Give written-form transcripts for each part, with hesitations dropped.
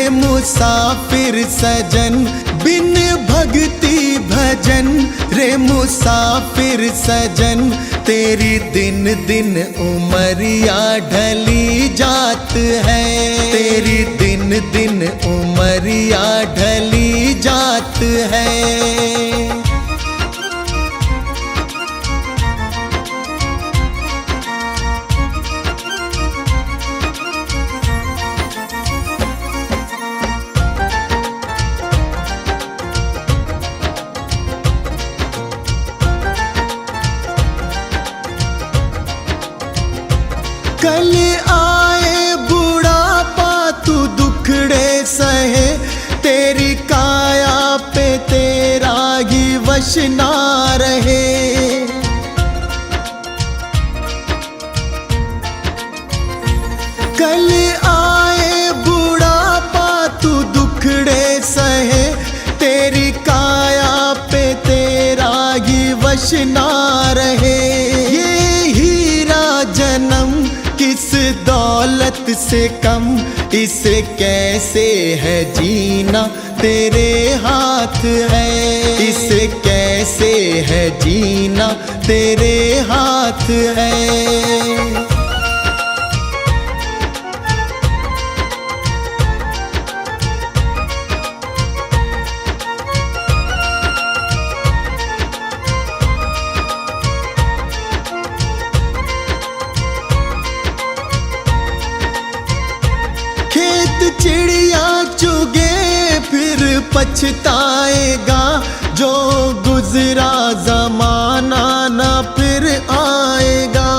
रे मुसाफिर सजन, बिन भक्ति भजन रे मुसाफिर सजन, तेरी दिन दिन उमरिया ढली जात है, तेरी दिन दिन उमरिया ढली जात है। कल आए बुढ़ापा तू दुखड़े सहे, तेरी काया पे तेरा ही वश ना रहे। कल आए बुढ़ापा तू दुखड़े सहे, तेरी काया पे तेरा ही वश ना रहे। ये हीरा जन्म किस दौलत से कम, इसे कैसे है जीना तेरे हाथ है, इसे कैसे है जीना तेरे हाथ है। चिड़िया चुगे फिर पछताएगा, जो गुजरा जमाना ना फिर आएगा।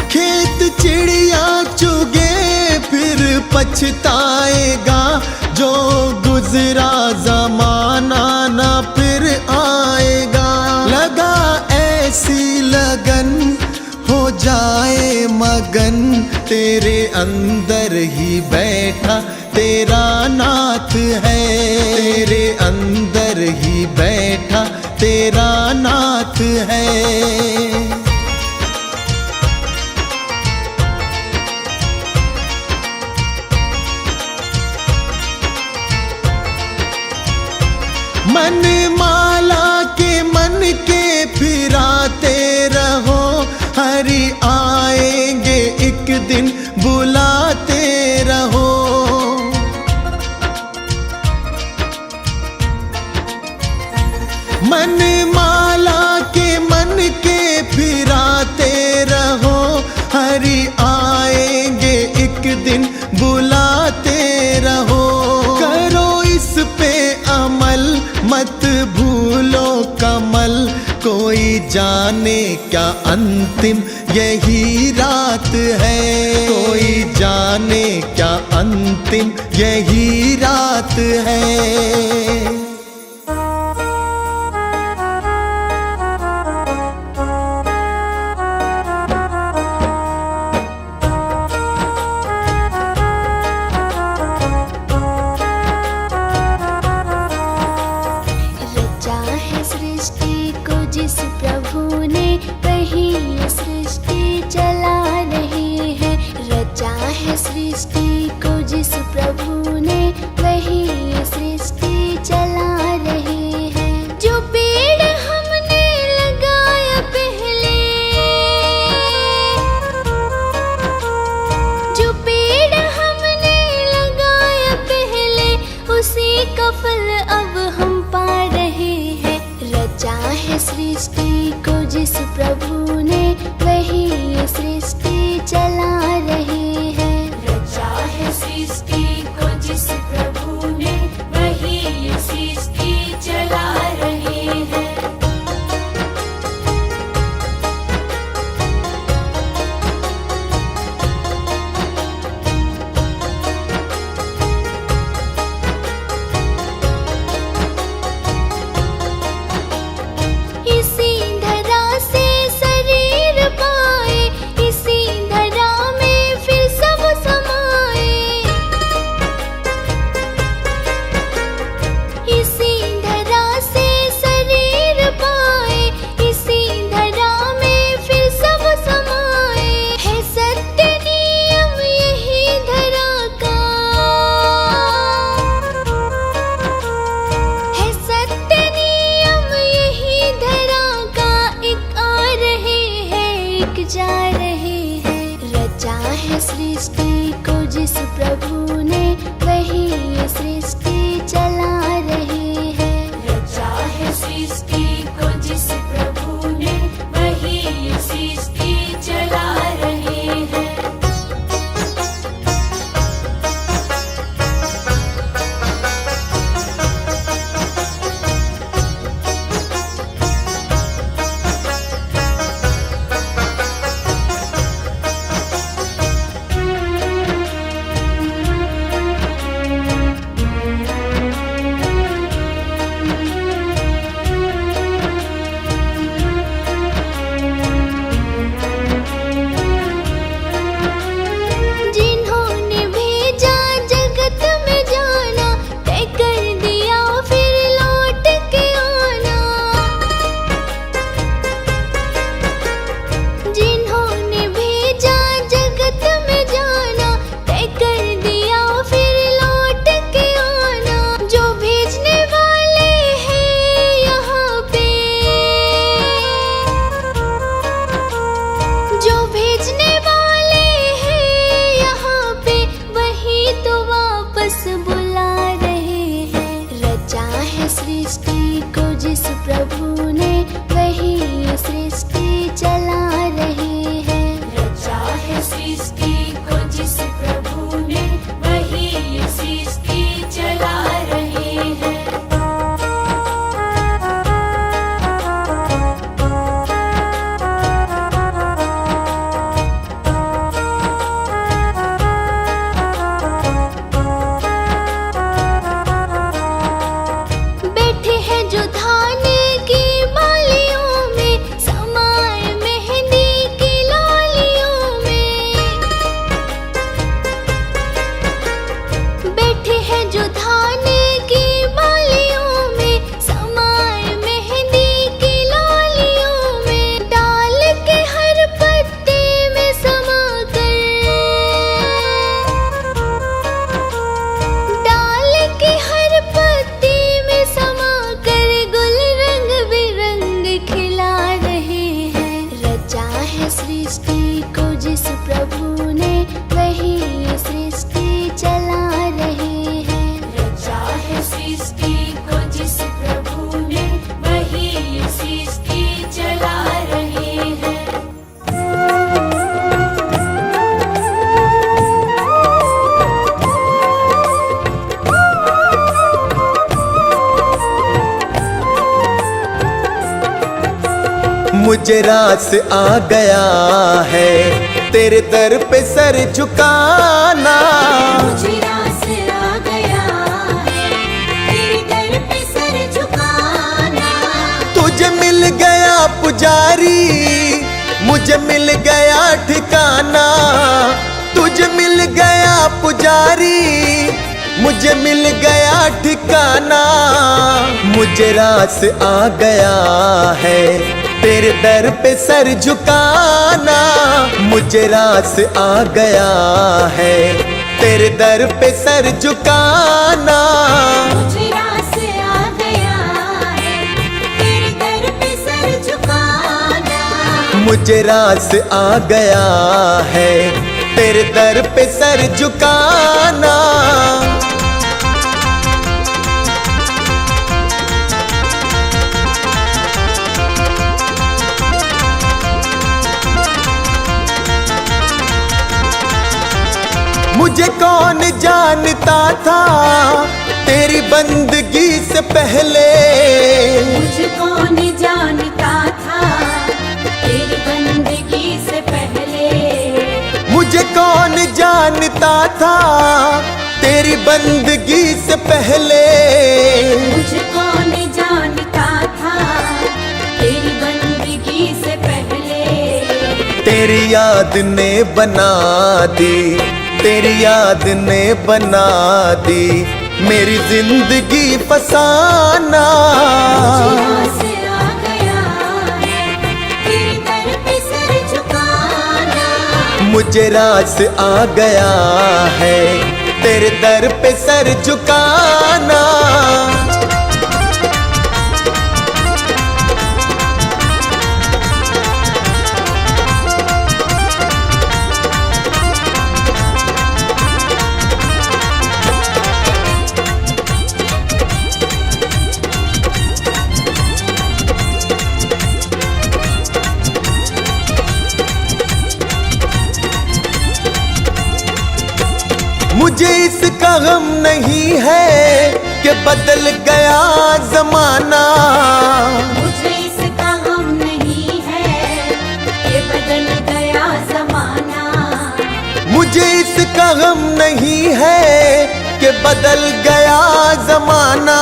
खेत चिड़िया चुगे फिर पछताएगा, जो गुजरा जमाना ना फिर आएगा। लगा ऐसी लगन हो जाए मगन, तेरे अंदर ही बैठा तेरा नाथ है, तेरे अंदर ही बैठा तेरा नाथ है। मन माला के मन के फिराते रहो, हरि आएंगे एक दिन बुलाते रहो। मन माला के मन के फिराते रहो, हरि आएंगे एक दिन बुलाते रहो। करो इस पे अमल मत भूलो कमल, कोई जाने क्या अंतिम यही रात है, कोई जाने क्या अंतिम यही रात है। जिस प्रभु ने वही सृष्टि चला रहे हैं, रचा है सृष्टि को जिस प्रभु ने वही सृष्टि चला रहे हैं। जो पेड़ हमने लगाया पहले, जो पेड़ हमने लगाया पहले, उसी का फल अब हम पा रहे हैं। रचा है सृष्टि को जिस प्रभु ने वही सृष्टि चला रहे हैं, रचा है सृष्टि को जिस प्रभु ने वही सृष्टि चला रहे हैं। इसी सृष्टि को जिस प्रभु ने, वही ये सृष्टि चला रहे हैं। रचा है सृष्टि को जिस प्रभु ने, वही ये सृष्टि चला रहे हैं। बैठे हैं जो धान की बालियों में, समाए मेहंदी की लालियों में। बैठे हैं जो धान की बालियों में, समाए मेहंदी की लालियों में। डाल के हर पत्ते में समा कर, डाल के हर पत्ते में समा कर, गुल रंग बिरंग खिला रहे हैं। रचा है सृष्टि को जिस प्रभु ने, वही ये सृष्टि चला रहे हैं। रचा है सृष्टि को जिस प्रभु ने, वही ये सृष्टि चला रहे हैं। मुझे रास आ गया है तेरे दर पे सर झुकाना। मुझे रास आ गया है तेरे दर पे सर झुकाना। तुझे मिल गया पुजारी, मुझे मिल गया ठिकाना। तुझे मिल गया पुजारी, मुझे मिल गया ठिकाना। मुझे रास आ गया है तेरे दर पे सर झुकाना। मुझे रास आ गया है तेरे दर पे सर झुकाना। मुझे रास आ गया है तेरे दर पे सर झुकाना। मुझे रास आ गया है तेरे दर पे सर झुकाना। मुझे कौन जानता था तेरी बंदगी से पहले। मुझे कौन जानता था तेरी बंदगी से पहले। मुझे कौन जानता था तेरी बंदगी से पहले। मुझे कौन जानता था तेरी बंदगी से पहले। तेरी याद ने बना दी, तेरी याद ने बना दी मेरी जिंदगी फसाना। मुझे रास आ गया है तेरे दर पे सर झुकाना। मुझे रास आ गया है तेरे दर पे सर झुकाना। मुझे इसका गम नहीं है कि बदल गया जमाना। मुझे इसका गम नहीं है कि बदल गया जमाना। मुझे इसका गम नहीं है कि बदल गया जमाना।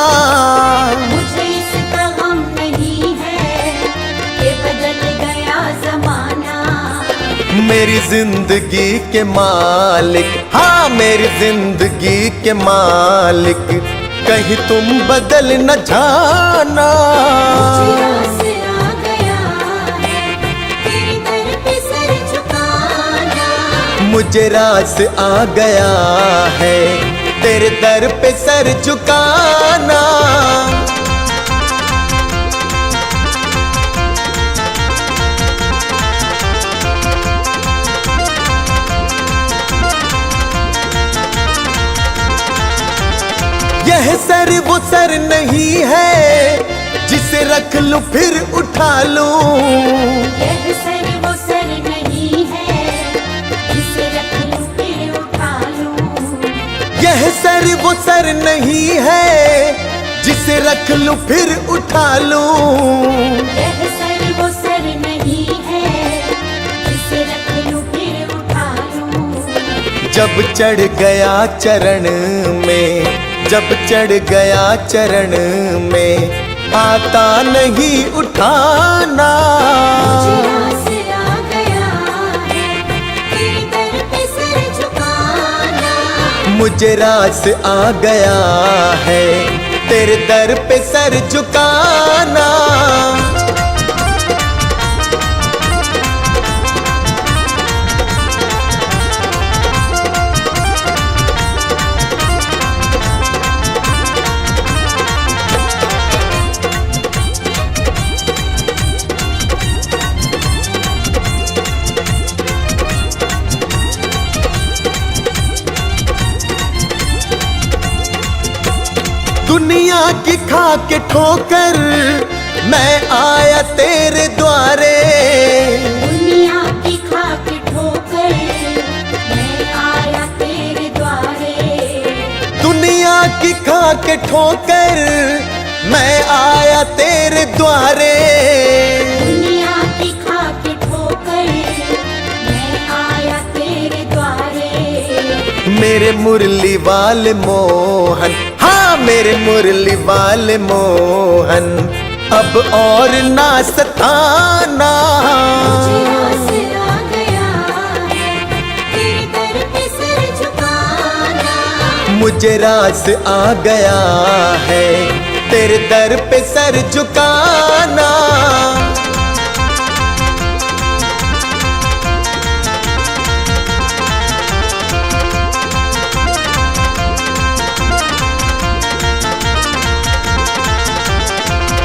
मुझे इसका गम नहीं है कि बदल गया जमाना। मेरी जिंदगी के मालिक, हाँ मेरी जिंदगी के मालिक, कहीं तुम बदल न जाना। मुझे रास आ गया है तेरे दर पे सर झुकाना। मुझे रास आ गया है तेरे दर पे सर झुकाना। यह सर वो सर नहीं है जिसे रख लूं फिर उठा लूं। यह सर वो सर नहीं है जिसे रख लूं फिर उठा लूं। यह सर वो सर नहीं है जिसे रख लूं फिर उठा लूं। यह सर वो सर नहीं है जिसे रख लूं फिर उठा लूं। जब चढ़ गया चरण में, जब चढ़ गया चरण में, आता नहीं उठाना। मुझे आसरा गया है तेरे दर पे सर झुकाना। मुझे रास आ गया है तेरे दर पे सर झुकाना। दुनिया की खा के ठोकर मैं आया तेरे द्वारे। दुनिया की खा के ठोकर मैं आया तेरे द्वारे। दुनिया की खा के ठोकर मैं आया तेरे द्वारे। दुनिया की खा के ठोकर मैं आया तेरे द्वारे। मेरे मुरली वाले मोहन, हाँ मेरे मुरली वाले मोहन, अब और ना सताना। मुझे आसरा गया है तेरे दर पे सर झुकाना। मुझे रास आ गया है तेरे दर पे सर झुकाना।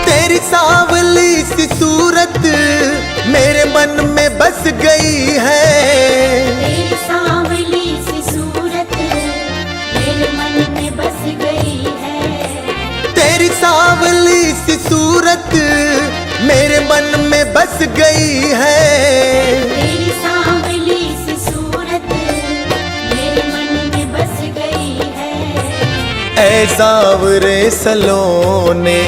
तेरी सांवली सी सूरत मेरे मन में बस गई है। तेरी सांवली सी सूरत मेरे मन में बस गई है। तेरी सांवली सी सूरत मेरे मन में बस गई है। तेरी सांवली सी सूरत मेरे मन में बस गई है। ऐ सांवरे सलोने,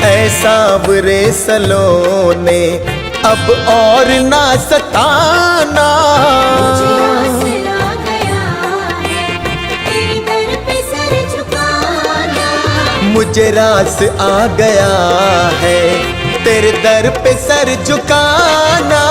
ऐ सांवरे सलोने, अब और ना सताना। मुझे आसरा गया है तेरे दर पे सर झुकाना। मुझे रास आ गया है तेरे दर पे सर झुकाना।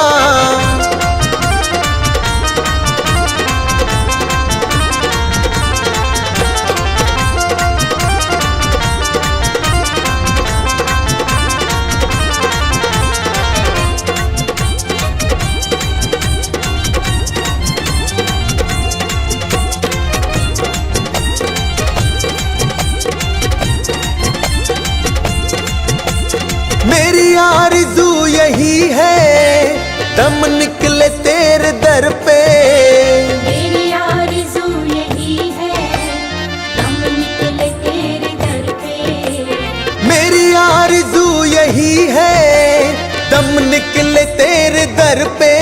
मेरी आरज़ू यही है दम निकले तेरे दर पे। मेरी आरज़ू यही है दम निकले तेरे दर पे। मेरी आरज़ू यही है दम निकले तेरे दर पे।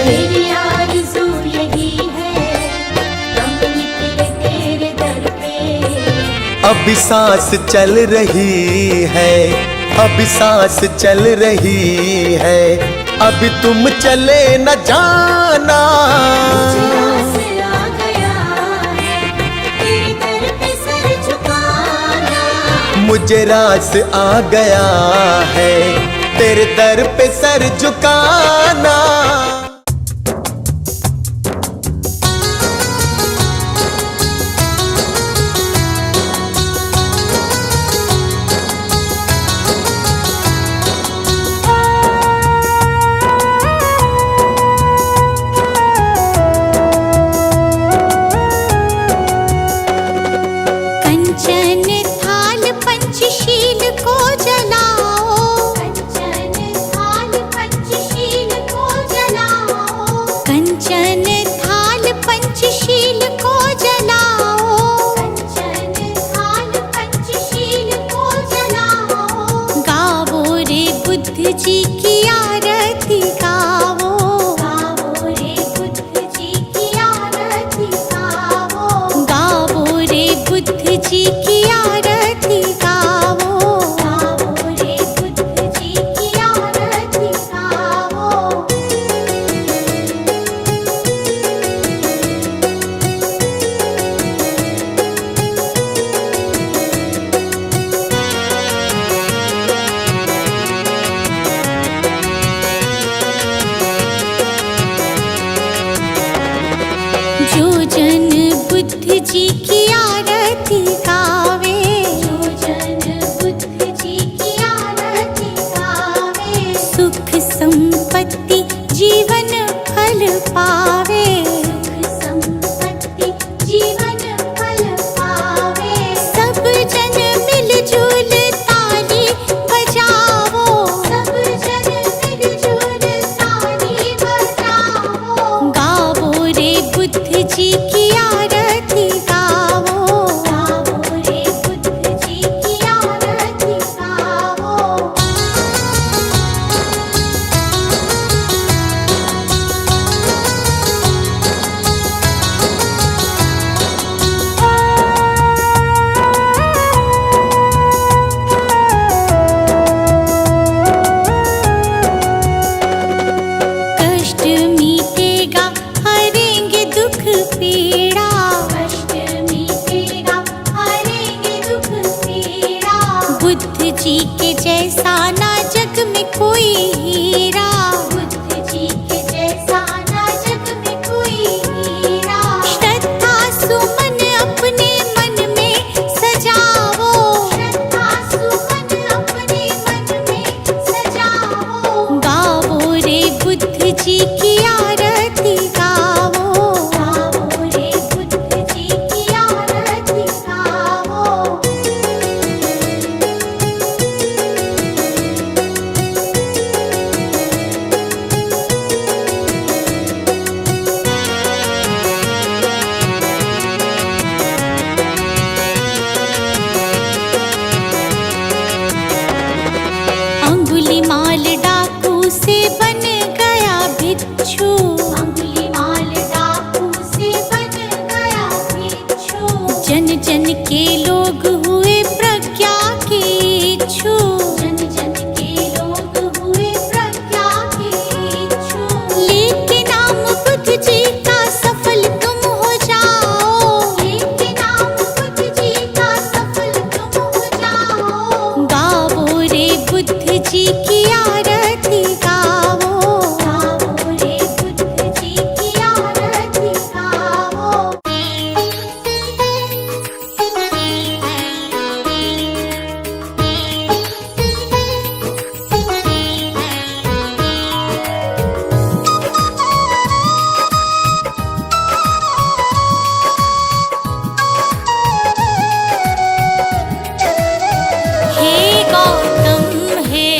मेरी आरज़ू यही है दम निकले तेरे दर पे। अभी सांस चल रही है, अभी सांस चल रही है, अभी तुम चले न जाना। मुझे आसरा गया है तेरे दर पे सर झुकाना। मुझे रास आ गया है तेरे दर पे सर झुकाना। पंचशील को जलाओ। कंचन थाल जी की आरती गावो, गावो रे बुद्ध जी की आरती गावो, गावो रे बुद्ध जी की आरती गावो, गावो रे बुद्ध जी की आरती गावो। जो जन बुद्ध जी की आरती गावे, जो जन बुद्ध जी की आरती गावे, सुख संपत्ति जीवन फल पावे, सुख संपत्ति जीवन फल पावे। सब जन मिलजुल ताली बजावो, सब जन मिलजुल ताली बजाओ, गावो रे बुद्ध जी की आरती गावो, गावो रे बुद्ध जी की आरती गावो। कष्ट मीटेगा हरेंगे दुख पीड़ा, कष्ट मीटेगा हरेंगे दुख पीड़ा, बुद्ध जी के जैसा ना जग में कोई हीरा, बुद्ध जी के जैसा ना जग में कोई हीरा। श्रद्धा सुमन अपने मन में सजावो, श्रद्धा सुमन अपने मन में सजाओ, गावो रे बुद्ध जी की आरती गावो, गावो रे बुद्ध जी की आरती गावो। अंगुलीमाल डाकू से बन गया भिक्षु, अंगुलीमाल डाकू से बन गया भिक्षु, जन जन के लोग हुए प्रज्ञा के इच्छु, जन जन के लोग हुए प्रज्ञा के इच्छु। लेके नाम बुद्ध जी का सफल तुम हो जाओ, लेके नाम बुद्ध जी का सफल तुम हो जाओ, गावो रे बुद्ध जी की आरती गावो, गावो रे बुद्ध जी की आरती गावो। हे गौतम हे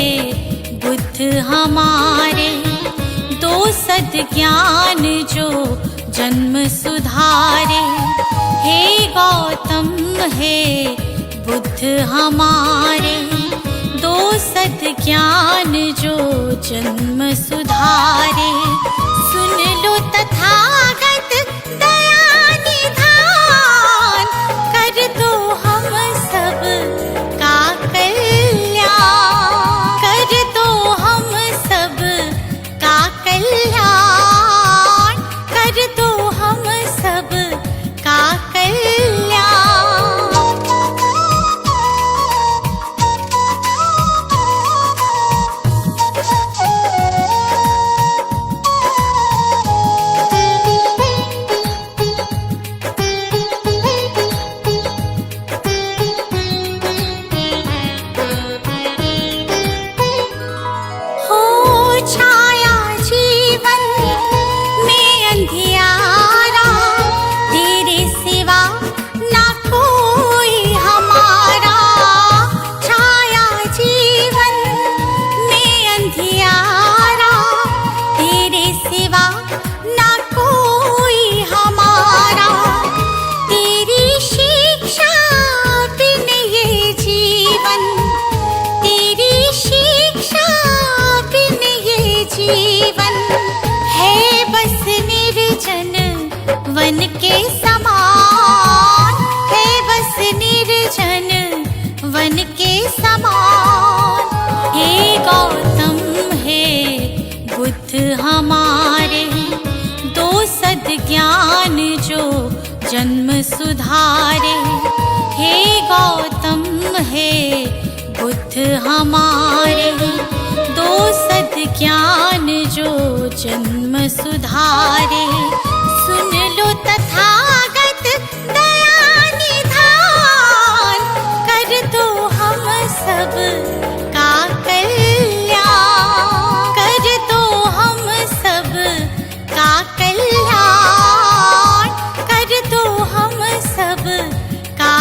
बुद्ध हमारे, दो सद ज्ञान जो जन्म सुधारे, हे गौतम हे बुद्ध हमारे, दो सद ज्ञान जो जन्म सुधारे। सुन लो तथागत दया निधान, कर दो हम सब का कल्याण, कर दो हम सब का कल्याण, कर दो हम सब का कल्याण। वन के समान है बस निर्जन वन के समान। हे गौतम हे बुद्ध हमारे, दो सद्ज्ञान जो जन्म सुधारे। हे गौतम हे बुद्ध हमारे, दो सद्ज्ञान जो जन्म सुधारे। सुन लो तथागत दया निधान, कर दो हम सब का कल्याण, कर दो हम सब का कल्याण, कर दो हम सब का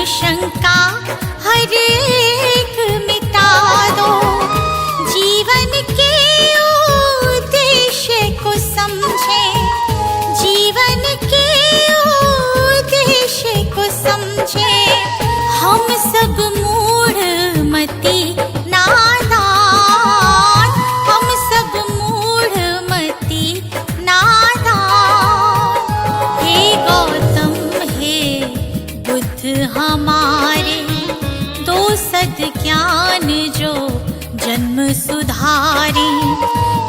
शंका हर एक मिटा दो। जीवन के उद्देश्य को समझे, जीवन के उद्देश्य को समझे। हम सब मूढ़ मति नादान, हम सब मूढ़ मति नादान। हे गौतम हे बुद्ध हमारे, दो सद्ज्ञान जो जन्म सुधारे।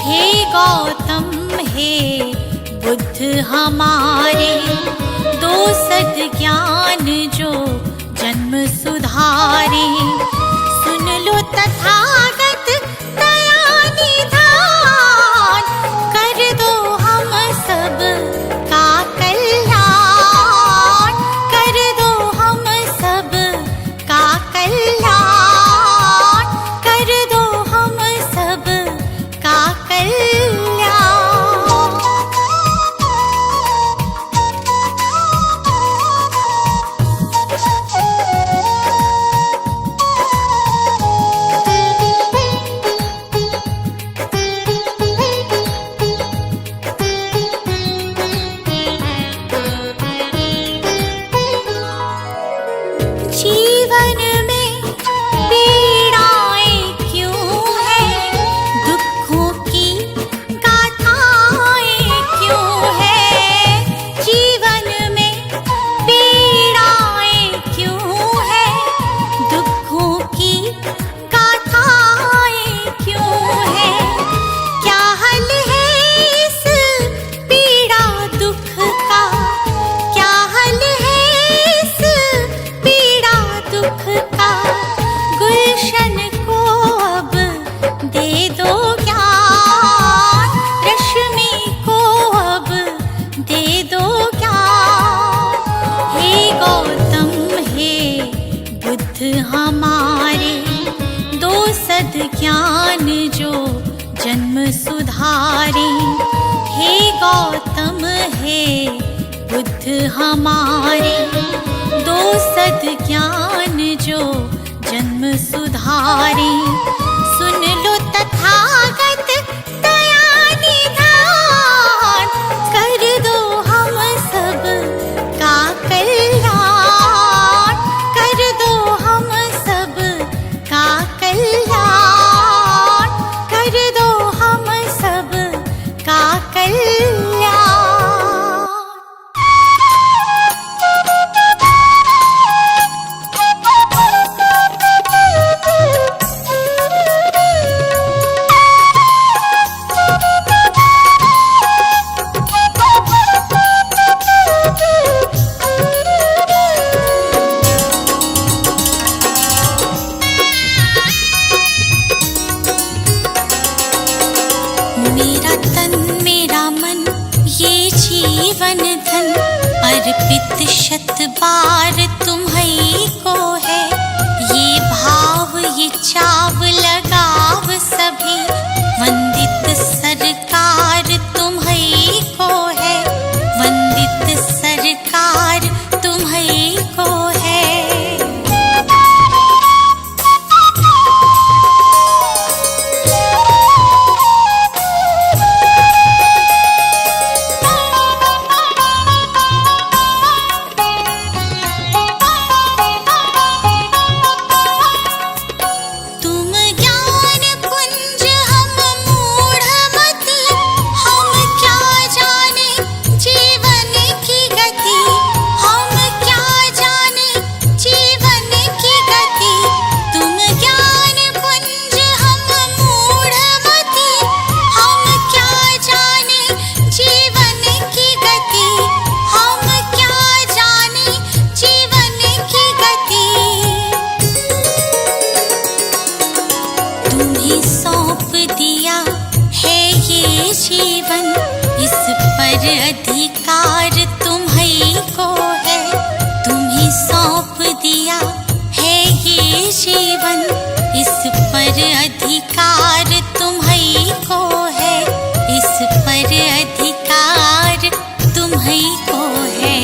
हे गौतम हे बुद्ध हमारे, दो सद्ज्ञान जो जन्म सुधारे। सुन लो तथागत दया निधान, कर दो हम सब का कल्याण, कर दो हम सब का कल्याण, कर दो हम सब का कल्याण। जीवन में पीड़ाएं क्यों हैं, दुखों की गाथाएं क्यों हैं। जीवन में पीड़ाएं क्यों हैं, दुखों की गाथाएं क्यों हैं। क्या हल है इस पीड़ा दुख का, क्या हल है इस पीड़ा दुख का। गुलशन को अब दे दो ज्ञान, रश्मि को अब दे दो ज्ञान। हे गौतम हे बुद्ध हमारे, दो सद्ज्ञान जो जन्म सुधारे। हे गौतम हे बुद्ध हमारे, दो सद्ज्ञान जो जन्म सुधारे। सुन लो तथागत दया निधान, कर दो हम सब का कल्याण, कर दो हम सब का कल्याण, कर दो हम सब का कल्याण। मेरा तन मेरा मन ये जीवन धन, अर्पित शत बार तुम्हीं को सौंप दिया है ये जीवन, इस पर अधिकार तुम्हीं को है। तुम्हें सौंप दिया है ये जीवन, इस पर अधिकार तुम्हीं को है। इस पर अधिकार तुम्हीं को है।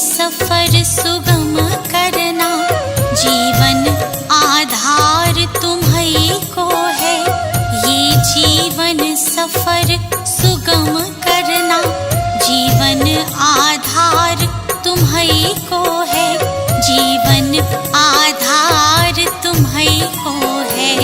सफर सुगम करना, जीवन आधार तुम्हीं को है। ये जीवन सफर सुगम करना, जीवन आधार तुम्हीं को है। जीवन आधार तुम्हीं को है।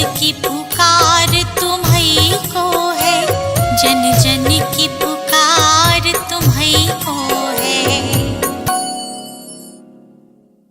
की पुकार तुम्हीं को है, जन जन की